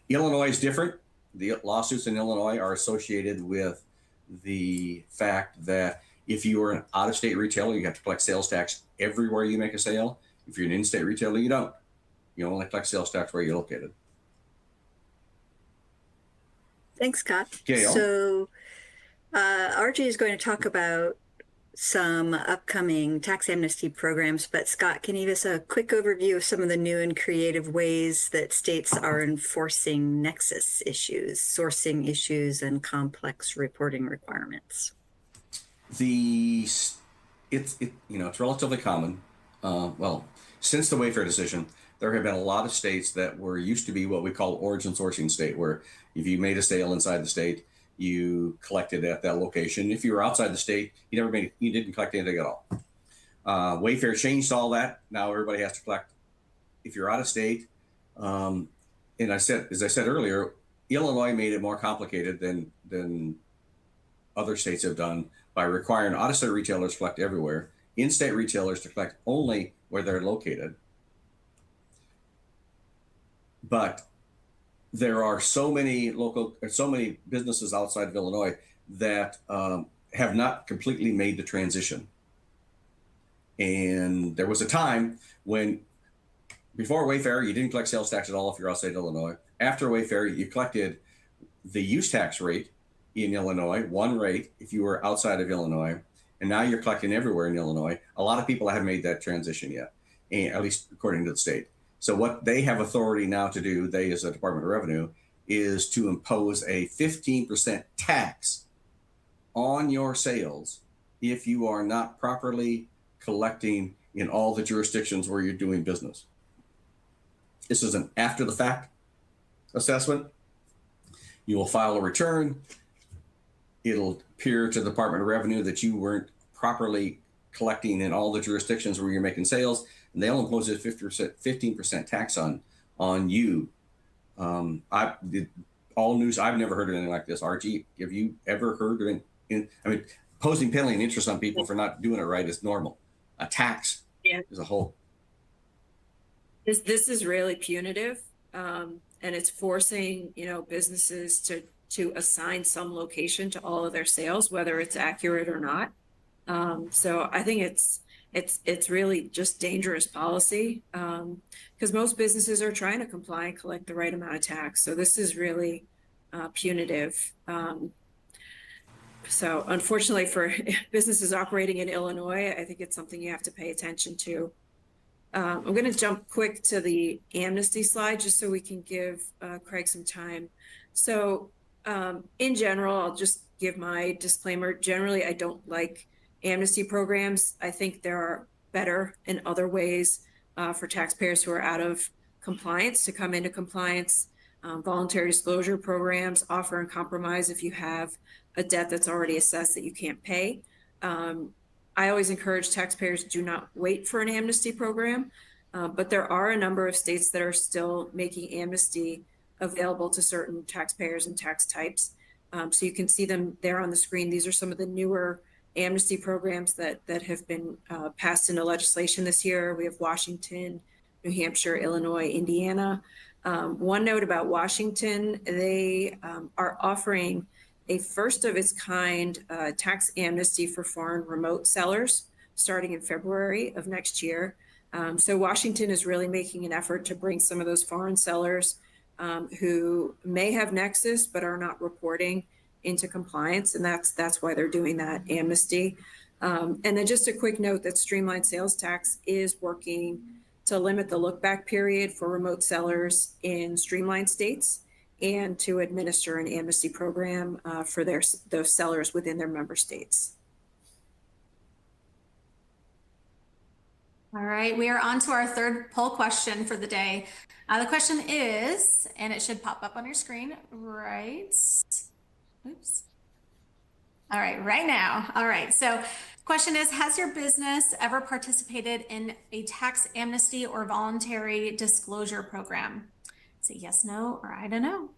Illinois is different. The lawsuits in Illinois are associated with the fact that if you are an out-of-state retailer, you have to collect sales tax everywhere you make a sale. If you're an in-state retailer, you don't. You only collect sales tax where you're located. Thanks, Scott. Gail. So Argi is going to talk about some upcoming tax amnesty programs, but Scott, can you give us a quick overview of some of the new and creative ways that states are enforcing nexus issues, sourcing issues, and complex reporting requirements? It's relatively common. Well, since the Wayfair decision, there have been a lot of states that were used to be what we call origin sourcing state, where if you made a sale inside the state, you collected at that location. If you were outside the state, you didn't collect anything at all. Wayfair changed all that. Now everybody has to collect if you're out of state. And as I said earlier, Illinois made it more complicated than other states have done by requiring out-of-state retailers to collect everywhere, in-state retailers to collect only where they're located. But there are so many businesses outside of Illinois that have not completely made the transition. And there was a time when, before Wayfair, you didn't collect sales tax at all if you're outside Illinois. After Wayfair, you collected the use tax rate in Illinois, one rate if you were outside of Illinois, and now you're collecting everywhere in Illinois. A lot of people haven't made that transition yet, at least according to the state. So what they have authority now to do, they as a Department of Revenue, is to impose a 15% tax on your sales if you are not properly collecting in all the jurisdictions where you're doing business. This is an after the fact assessment. You will file a return. It'll appear to the Department of Revenue that you weren't properly collecting in all the jurisdictions where you're making sales, and they'll impose a 15% tax on you. All news, I've never heard of anything like this. Argi, have you ever heard of it? Imposing penalty and interest on people for not doing it right is normal. A tax is a whole. This is really punitive, and it's forcing businesses to assign some location to all of their sales, whether it's accurate or not. So I think it's really just dangerous policy, because most businesses are trying to comply and collect the right amount of tax. So this is really punitive. So unfortunately for businesses operating in Illinois, I think it's something you have to pay attention to. I'm going to jump quick to the amnesty slide just so we can give Craig some time. So in general, I'll just give my disclaimer. Generally, I don't like amnesty programs. I think there are better and other ways for taxpayers who are out of compliance to come into compliance. Voluntary disclosure programs offer and compromise if you have a debt that's already assessed that you can't pay. I always encourage taxpayers do not wait for an amnesty program, but there are a number of states that are still making amnesty available to certain taxpayers and tax types. So you can see them there on the screen. These are some of the newer amnesty programs that have been passed into legislation this year. We have Washington, New Hampshire, Illinois, Indiana. One note about Washington, they are offering a first of its kind tax amnesty for foreign remote sellers starting in February of next year. So Washington is really making an effort to bring some of those foreign sellers who may have nexus but are not reporting into compliance, and that's why they're doing that amnesty. And then just a quick note that Streamlined Sales Tax is working to limit the look back period for remote sellers in streamlined states and to administer an amnesty program for those sellers within their member states. All right, we are on to our third poll question for the day. The question is, and it should pop up on your screen, right? Oops. All right, right now. All right, so question is, has your business ever participated in a tax amnesty or voluntary disclosure program? Say yes, no, or I don't know.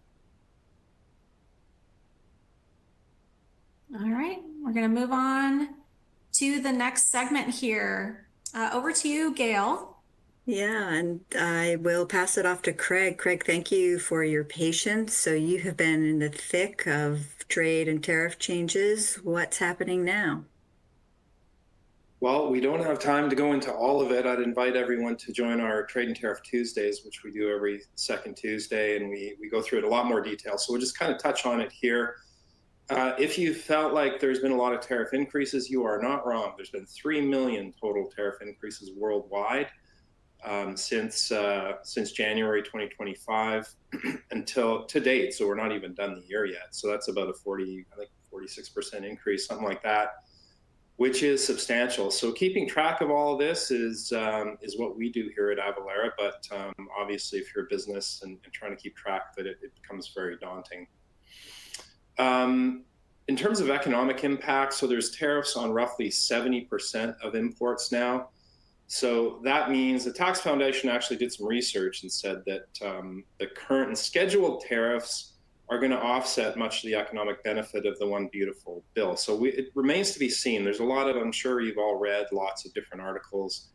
All right, we're gonna move on to the next segment here. Over to you, Gail. Yeah, and I will pass it off to Craig. Craig, thank you for your patience. So you have been in the thick of trade and tariff changes. What's happening now? Well, we don't have time to go into all of it. I'd invite everyone to join our Trade and Tariff Tuesdays, which we do every second Tuesday, and we go through it in a lot more detail. So we'll just kind of touch on it here. If you felt like there's been a lot of tariff increases, you are not wrong. There's been 3 million total tariff increases worldwide since January 2025 until to date. So we're not even done the year yet. So that's about a 46% increase, something like that, which is substantial. So keeping track of all of this is what we do here at Avalara. But obviously, if you're a business and trying to keep track of it, it becomes very daunting. In terms of economic impact, so there's tariffs on roughly 70% of imports now. So that means the Tax Foundation actually did some research and said that the current and scheduled tariffs are going to offset much of the economic benefit of the One Beautiful bill. So it remains to be seen. There's a lot of, I'm sure you've all read lots of different articles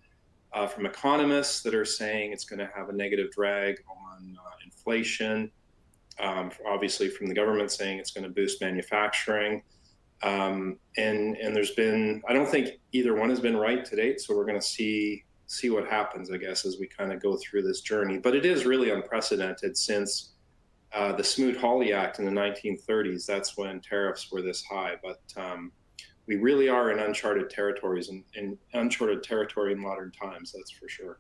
from economists that are saying it's going to have a negative drag on inflation. Obviously from the government saying it's going to boost manufacturing. And there's been, I don't think either one has been right to date. So we're going to see what happens, I guess, as we kind of go through this journey. But it is really unprecedented since the Smoot-Hawley Act in the 1930s. That's when tariffs were this high. But we really are in uncharted territories and uncharted territory in modern times, that's for sure.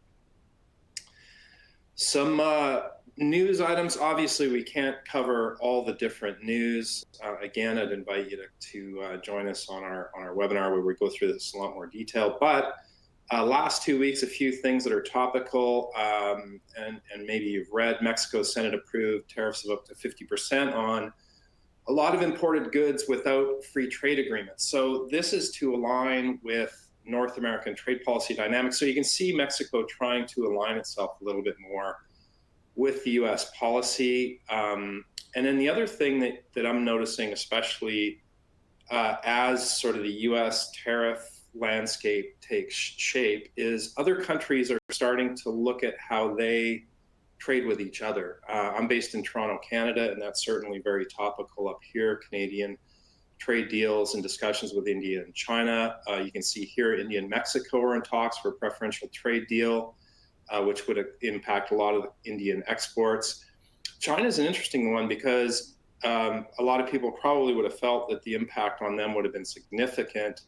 Some news items. Obviously, we can't cover all the different news. Again, I'd invite you to join us on our webinar where we go through this in a lot more detail. But last 2 weeks, a few things that are topical, and maybe you've read, Mexico Senate approved tariffs of up to 50% on a lot of imported goods without free trade agreements. So this is to align with North American trade policy dynamics. So you can see Mexico trying to align itself a little bit more with the US policy. And then the other thing that I'm noticing, especially as sort of the US tariff landscape takes shape, is other countries are starting to look at how they trade with each other. I'm based in Toronto, Canada, and that's certainly very topical up here. Canadian trade deals and discussions with India and China. You can see here, India and Mexico are in talks for a preferential trade deal, which would impact a lot of the Indian exports. China is an interesting one because a lot of people probably would have felt that the impact on them would have been significant,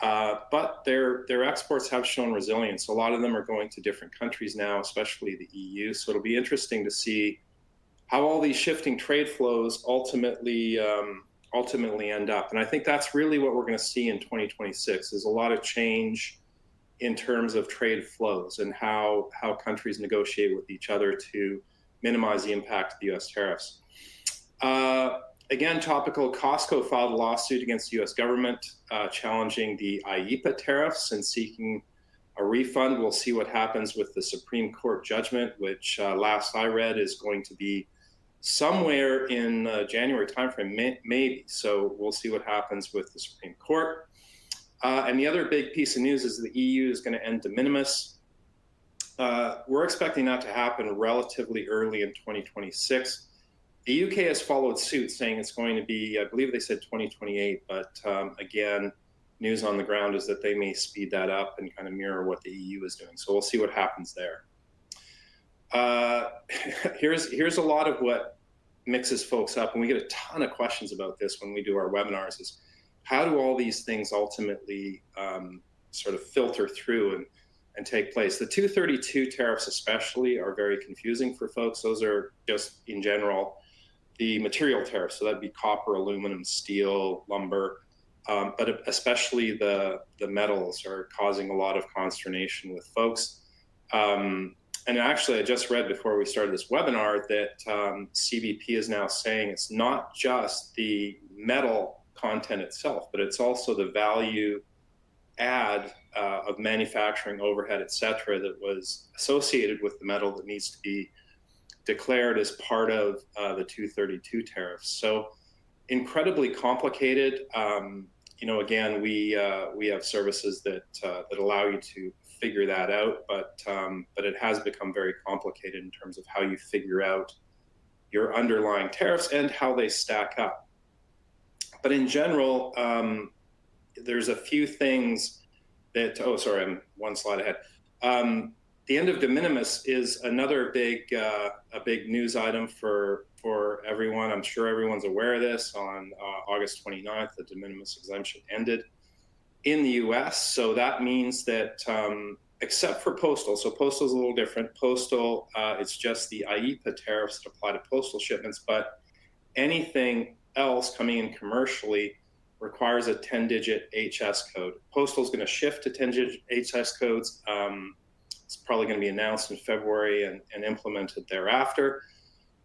but their exports have shown resilience. A lot of them are going to different countries now, especially the EU. So it'll be interesting to see how all these shifting trade flows ultimately end up. And I think that's really what we're going to see in 2026 is a lot of change in terms of trade flows and how countries negotiate with each other to minimize the impact of the U.S. tariffs. Again, topical, Costco filed a lawsuit against the U.S. government challenging the IEEPA tariffs and seeking a refund. We'll see what happens with the Supreme Court judgment, which last I read is going to be somewhere in January timeframe, maybe. So we'll see what happens with the Supreme Court. And the other big piece of news is the EU is going to end de minimis. We're expecting that to happen relatively early in 2026. The UK has followed suit, saying it's going to be, I believe they said 2028, but again, news on the ground is that they may speed that up and kind of mirror what the EU is doing. So we'll see what happens there. Here's a lot of what mixes folks up, and we get a ton of questions about this when we do our webinars, is how do all these things ultimately sort of filter through and take place? The 232 tariffs especially are very confusing for folks. Those are just in general the material tariffs, so that'd be copper, aluminum, steel, lumber, but especially the metals are causing a lot of consternation with folks. And actually, I just read before we started this webinar that CBP is now saying it's not just the metal content itself, but it's also the value add of manufacturing overhead, et cetera, that was associated with the metal that needs to be declared as part of the 232 tariffs. So incredibly complicated. Again, we have services that allow you to figure that out, but it has become very complicated in terms of how you figure out your underlying tariffs and how they stack up. But in general, there's a few things that, I'm one slide ahead. The end of de minimis is another big news item for everyone. I'm sure everyone's aware of this. On August 29th, the de minimis exemption ended in the US. So that means that except for postal, so postal is a little different. Postal, it's just the IEEPA tariffs that apply to postal shipments, but anything else coming in commercially requires a 10-digit HS code. Postal is going to shift to 10-digit HS codes. It's probably going to be announced in February and implemented thereafter.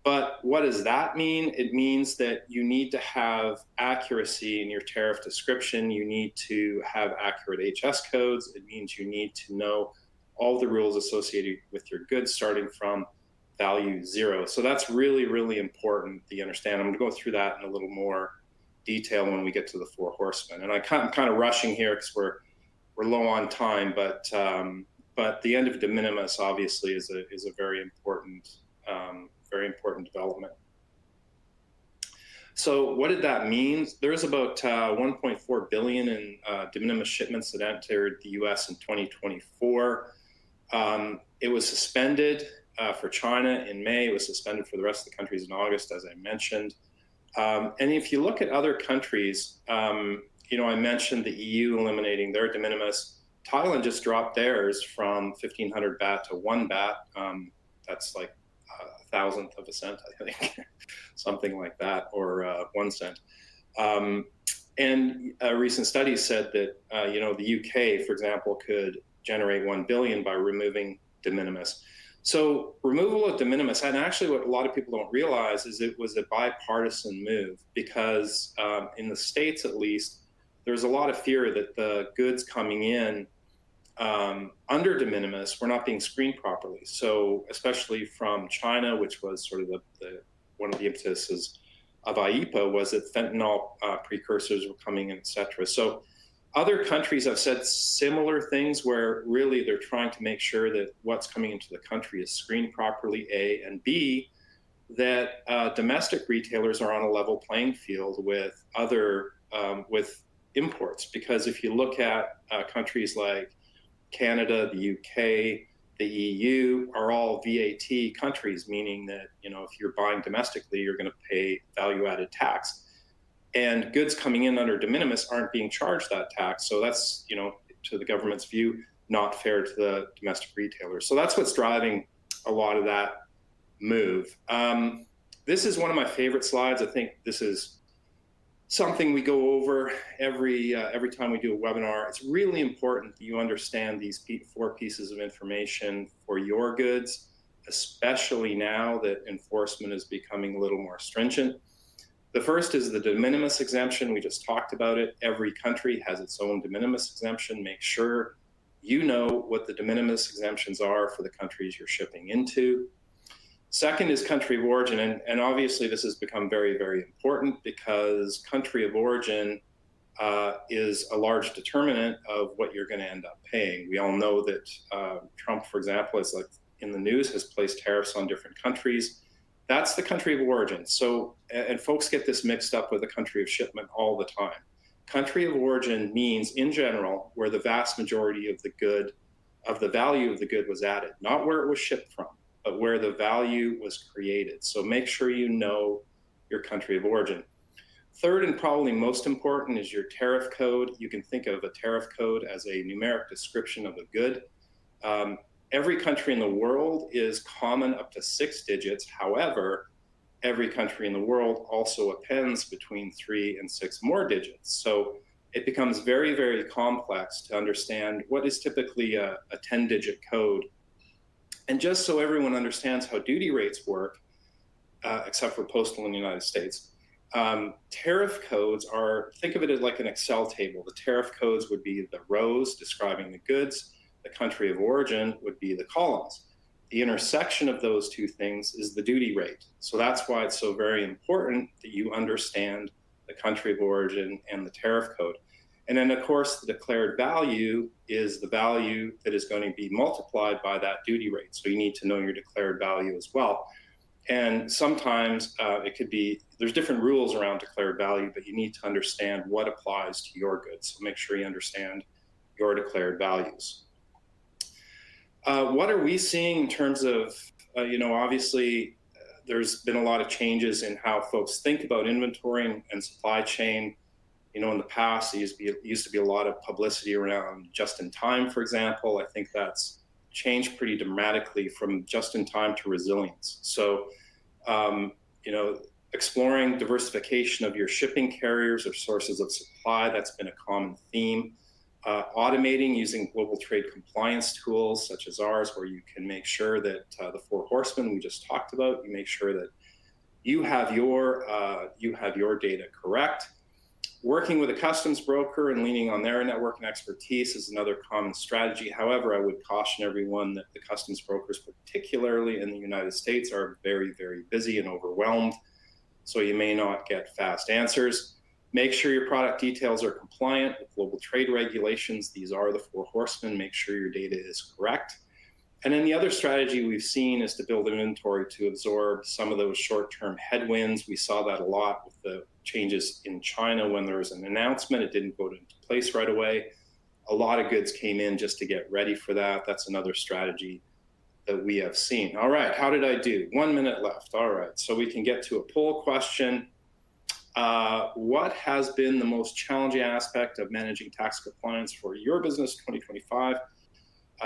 But what does that mean? It means that you need to have accuracy in your tariff description. You need to have accurate HS codes. It means you need to know all the rules associated with your goods starting from value 0. So that's really, really important that you understand. I'm going to go through that in a little more detail when we get to the 4 horsemen. And I'm kind of rushing here because we're low on time, but the end of de minimis obviously is a very important development. So what did that mean? There's about 1.4 billion in de minimis shipments that entered the US in 2024. It was suspended for China in May. It was suspended for the rest of the countries in August, as I mentioned. And if you look at other countries, I mentioned the EU eliminating their de minimis. Thailand just dropped theirs from 1,500 baht to 1 baht. That's like a 1,000th of a cent, I think, something like that, or 1 cent. And a recent study said that, the UK, for example, could generate 1 billion by removing de minimis. So removal of de minimis, and actually what a lot of people don't realize is it was a bipartisan move because in the States, at least, there's a lot of fear that the goods coming in under de minimis were not being screened properly. So especially from China, which was sort of one of the impetuses of IEEPA, was that fentanyl precursors were coming in, et cetera. So other countries have said similar things where really they're trying to make sure that what's coming into the country is screened properly, A, and B, that domestic retailers are on a level playing field with other, with imports. Because if you look at countries like Canada, the UK, the EU are all VAT countries, meaning that, if you're buying domestically, you're going to pay value-added tax. And goods coming in under de minimis aren't being charged that tax. So that's, to the government's view, not fair to the domestic retailers. So that's what's driving a lot of that move. This is one of my favorite slides. I think this is something we go over every time we do a webinar. It's really important that you understand these 4 pieces of information for your goods, especially now that enforcement is becoming a little more stringent. The first is the de minimis exemption. We just talked about it. Every country has its own de minimis exemption. Make sure you know what the de minimis exemptions are for the countries you're shipping into. Second is country of origin, and obviously this has become very, very important because country of origin is a large determinant of what you're going to end up paying. We all know that Trump, for example, is like in the news, has placed tariffs on different countries. That's the country of origin. So, and folks get this mixed up with the country of shipment all the time. Country of origin means, in general, where the vast majority of the value of the good was added, not where it was shipped from, but where the value was created. So make sure you know your country of origin. Third, and probably most important, is your tariff code. You can think of a tariff code as a numeric description of a good. Every country in the world is common up to 6 digits. However, every country in the world also appends between 3 and 6 more digits. So it becomes very, very complex to understand what is typically a 10-digit code. And just so everyone understands how duty rates work, except for postal in the United States, tariff codes are, think of it as like an Excel table. The tariff codes would be the rows describing the goods. The country of origin would be the columns. The intersection of those two things is the duty rate. So that's why it's so very important that you understand the country of origin and the tariff code. And then, of course, the declared value is the value that is going to be multiplied by that duty rate. So you need to know your declared value as well. And sometimes it could be, there's different rules around declared value, but you need to understand what applies to your goods. So make sure you understand your declared values. What are we seeing in terms of, obviously there's been a lot of changes in how folks think about inventory and supply chain. In the past, there used to be a lot of publicity around just-in-time, for example. I think that's changed pretty dramatically from just-in-time to resilience. So, exploring diversification of your shipping carriers or sources of supply, that's been a common theme. Automating using global trade compliance tools such as ours, where you can make sure that the 4 horsemen we just talked about, you make sure that you have your data correct. Working with a customs broker and leaning on their network and expertise is another common strategy. However, I would caution everyone that the customs brokers, particularly in the United States, are very, very busy and overwhelmed. So you may not get fast answers. Make sure your product details are compliant with global trade regulations. These are the 4 horsemen. Make sure your data is correct. And then the other strategy we've seen is to build inventory to absorb some of those short-term headwinds. We saw that a lot with the changes in China when there was an announcement. It didn't go into place right away. A lot of goods came in just to get ready for that. That's another strategy that we have seen. All right, how did I do? 1 minute left. All right, so we can get to a poll question. What has been the most challenging aspect of managing tax compliance for your business 2025?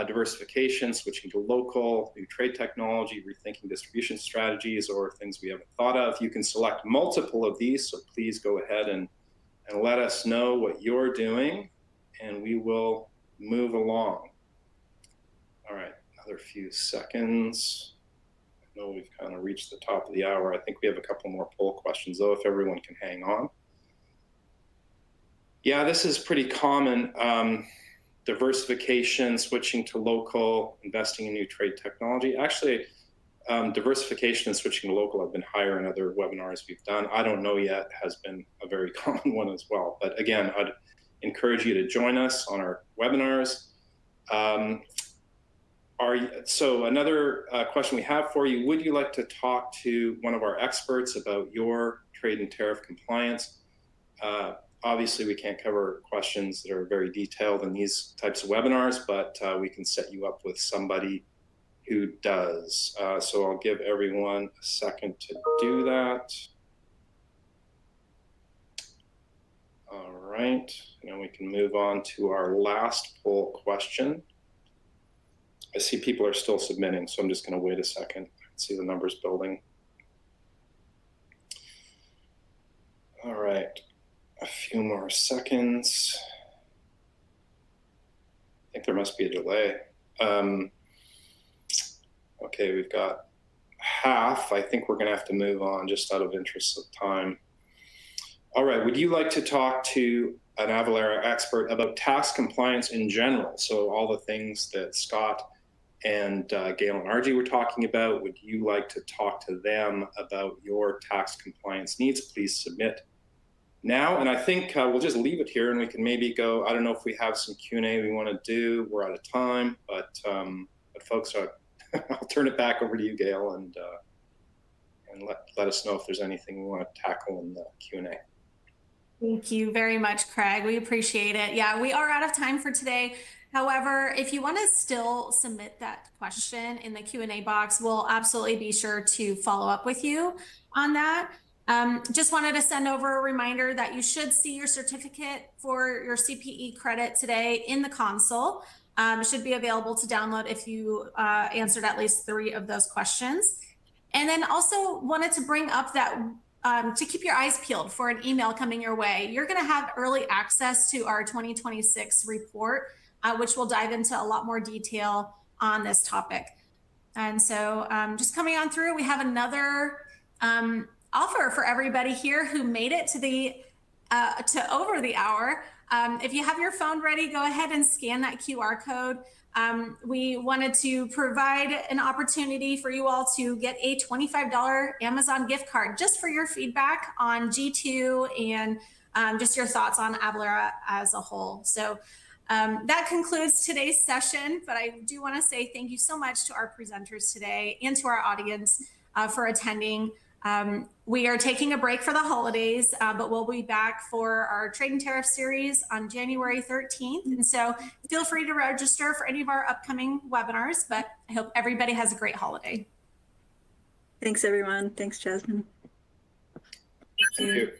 Diversification, switching to local, new trade technology, rethinking distribution strategies, or things we haven't thought of. You can select multiple of these, so please go ahead and let us know what you're doing, and we will move along. All right, another few seconds. I know we've kind of reached the top of the hour. I think we have a couple more poll questions, though, if everyone can hang on. Yeah, this is pretty common. Diversification, switching to local, investing in new trade technology. Actually, diversification and switching to local have been higher in other webinars we've done. I don't know yet has been a very common one as well. But again, I'd encourage you to join us on our webinars. So another question we have for you, would you like to talk to one of our experts about your trade and tariff compliance? Obviously, we can't cover questions that are very detailed in these types of webinars, but we can set you up with somebody who does. So I'll give everyone a second to do that. All right, now we can move on to our last poll question. I see people are still submitting, so I'm just going to wait a second. I can see the numbers building. All right, a few more seconds. I think there must be a delay. Okay, we've got half. I think we're going to have to move on just out of interest of time. All right, would you like to talk to an Avalara expert about tax compliance in general? So all the things that Scott and Gail and Argi were talking about, would you like to talk to them about your tax compliance needs? Please submit now. And I think we'll just leave it here and we can maybe go, I don't know if we have some Q&A we want to do. We're out of time, but folks, I'll turn it back over to you, Gail, and let us know if there's anything we want to tackle in the Q&A. Thank you very much, Craig. We appreciate it. Yeah, we are out of time for today. However, if you want to still submit that question in the Q&A box, we'll absolutely be sure to follow up with you on that. Just wanted to send over a reminder that you should see your certificate for your CPE credit today in the console. It should be available to download if you answered at least 3 of those questions. And then also wanted to bring up that to keep your eyes peeled for an email coming your way. You're going to have early access to our 2026 report, which will dive into a lot more detail on this topic. And so just coming on through, we have another offer for everybody here who made it to the to over the hour. If you have your phone ready, go ahead and scan that QR code. We wanted to provide an opportunity for you all to get a $25 Amazon gift card just for your feedback on G2 and just your thoughts on Avalara as a whole. So that concludes today's session, but I do want to say thank you so much to our presenters today and to our audience for attending. We are taking a break for the holidays, but we'll be back for our Trade and Tariff series on January 13th. And so feel free to register for any of our upcoming webinars, but I hope everybody has a great holiday. Thanks, everyone. Thanks, Jasmine. Thank you.